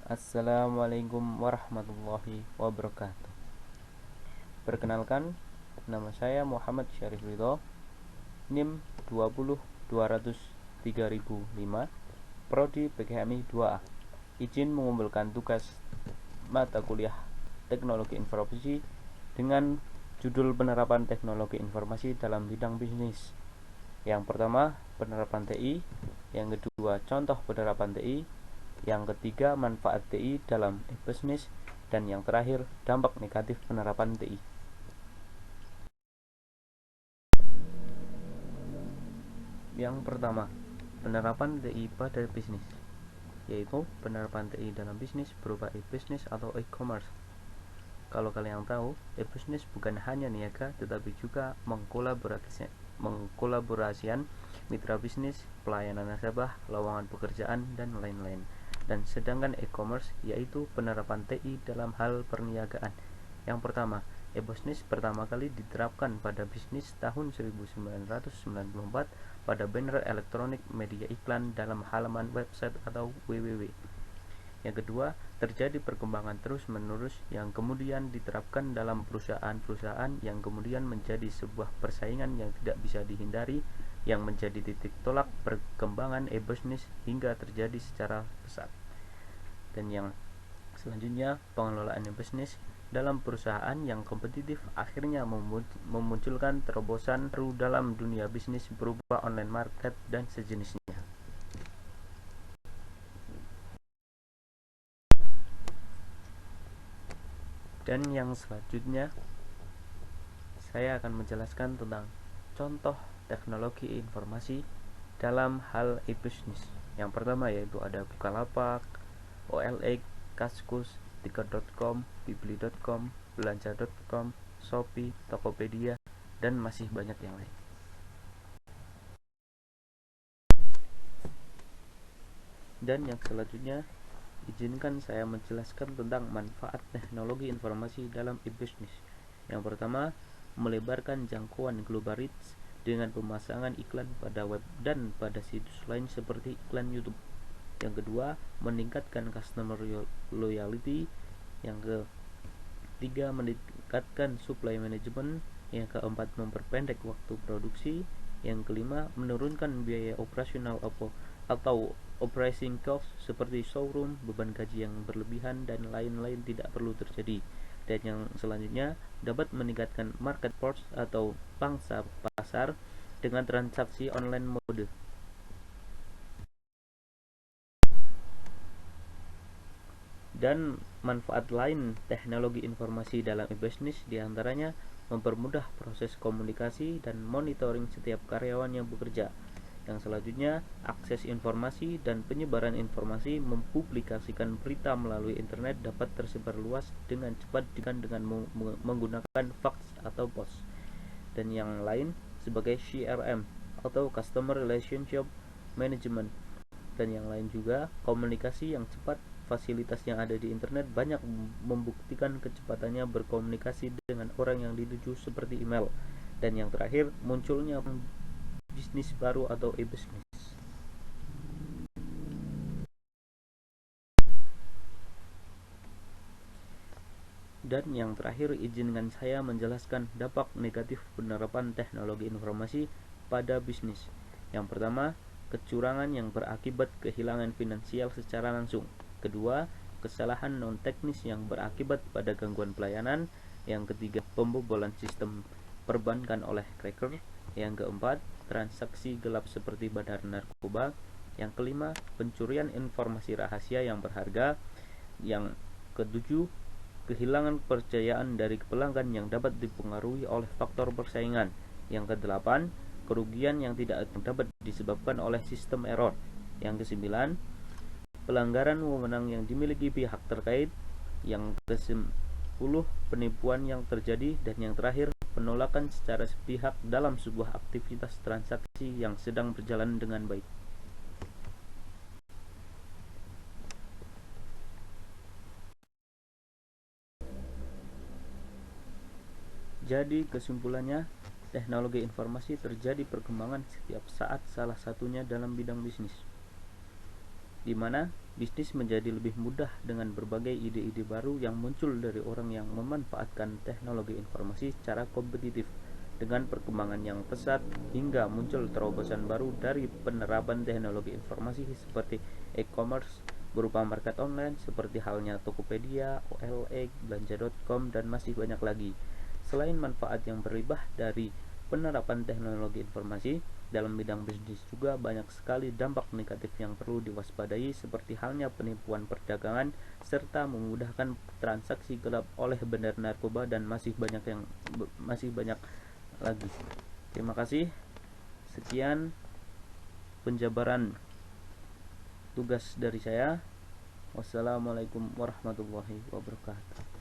Assalamualaikum warahmatullahi wabarakatuh. Perkenalkan, nama saya Muhammad Syarif Ridho, NIM 202003005, Prodi PKMI 2A. Izin mengumpulkan tugas mata kuliah Teknologi Informasi dengan judul penerapan teknologi informasi dalam bidang bisnis. Yang pertama, penerapan TI. Yang kedua, contoh penerapan TI. Yang ketiga, manfaat TI dalam e-business. Dan yang terakhir, dampak negatif penerapan TI. Yang pertama, penerapan TI pada bisnis, yaitu penerapan TI dalam bisnis berupa e-business atau e-commerce. Kalau kalian tahu, e-business bukan hanya niaga tetapi juga mengkolaborasikan mitra bisnis, pelayanan nasabah, lowongan pekerjaan, dan lain-lain. Dan sedangkan e-commerce yaitu penerapan TI dalam hal perniagaan. Yang pertama, e-business pertama kali diterapkan pada bisnis tahun 1994 pada banner elektronik media iklan dalam halaman website atau www. Yang kedua, terjadi perkembangan terus-menerus yang kemudian diterapkan dalam perusahaan-perusahaan yang kemudian menjadi sebuah persaingan yang tidak bisa dihindari, yang menjadi titik tolak perkembangan e-business hingga terjadi secara pesat. Dan yang selanjutnya, pengelolaan e-business dalam perusahaan yang kompetitif akhirnya memunculkan terobosan baru dalam dunia bisnis berupa online market dan sejenisnya. Dan yang selanjutnya, saya akan menjelaskan tentang contoh teknologi informasi dalam hal e-business. Yang pertama yaitu ada Bukalapak, OLX, Kaskus, Tiket.com, Bibli.com, Belanja.com, Shopee, Tokopedia, dan masih banyak yang lain. Dan yang selanjutnya, izinkan saya menjelaskan tentang manfaat teknologi informasi dalam e-business. Yang pertama, melebarkan jangkauan global reach dengan pemasangan iklan pada web dan pada situs lain seperti iklan YouTube. Yang kedua, meningkatkan customer loyalty. Yang ketiga, meningkatkan supply management. Yang keempat, memperpendek waktu produksi. Yang kelima, menurunkan biaya operasional atau operating cost seperti showroom, beban gaji yang berlebihan, dan lain-lain tidak perlu terjadi. Dan yang selanjutnya, dapat meningkatkan market force atau pangsa pasar dengan transaksi online mode. Dan manfaat lain teknologi informasi dalam e-business diantaranya mempermudah proses komunikasi dan monitoring setiap karyawan yang bekerja. Yang selanjutnya, akses informasi dan penyebaran informasi. Mempublikasikan berita melalui internet dapat tersebar luas dengan cepat dengan menggunakan fax atau pos. Dan yang lain sebagai CRM atau Customer Relationship Management. Dan yang lain juga komunikasi yang cepat. Fasilitas yang ada di internet banyak membuktikan kecepatannya berkomunikasi dengan orang yang dituju seperti email. Dan yang terakhir, munculnya bisnis baru atau e-business. Dan yang terakhir, izinkan saya menjelaskan dampak negatif penerapan teknologi informasi pada bisnis. Yang pertama, kecurangan yang berakibat kehilangan finansial secara langsung. Kedua, kesalahan non-teknis yang berakibat pada gangguan pelayanan. Yang ketiga, pembobolan sistem perbankan oleh cracker. Yang keempat, transaksi gelap seperti bandar narkoba. Yang kelima, pencurian informasi rahasia yang berharga. Yang ketujuh, kehilangan kepercayaan dari pelanggan yang dapat dipengaruhi oleh faktor persaingan. Yang kedelapan, kerugian yang tidak dapat disebabkan oleh sistem error. Yang kesembilan, pelanggaran wewenang yang dimiliki pihak terkait. Yang ke-10, penipuan yang terjadi. Dan yang terakhir, penolakan secara sepihak dalam sebuah aktivitas transaksi yang sedang berjalan dengan baik. Jadi kesimpulannya, teknologi informasi terjadi perkembangan setiap saat, salah satunya dalam bidang bisnis. di mana bisnis menjadi lebih mudah dengan berbagai ide-ide baru yang muncul dari orang yang memanfaatkan teknologi informasi secara kompetitif. Dengan perkembangan yang pesat hingga muncul terobosan baru dari penerapan teknologi informasi seperti e-commerce berupa market online seperti halnya Tokopedia, OLX, belanja.com, dan masih banyak lagi. Selain manfaat yang berlimpah dari penerapan teknologi informasi dalam bidang bisnis, juga banyak sekali dampak negatif yang perlu diwaspadai seperti halnya penipuan perdagangan serta memudahkan transaksi gelap oleh bandar narkoba dan masih banyak lagi. Terima kasih. Sekian penjabaran tugas dari saya. Wassalamualaikum warahmatullahi wabarakatuh.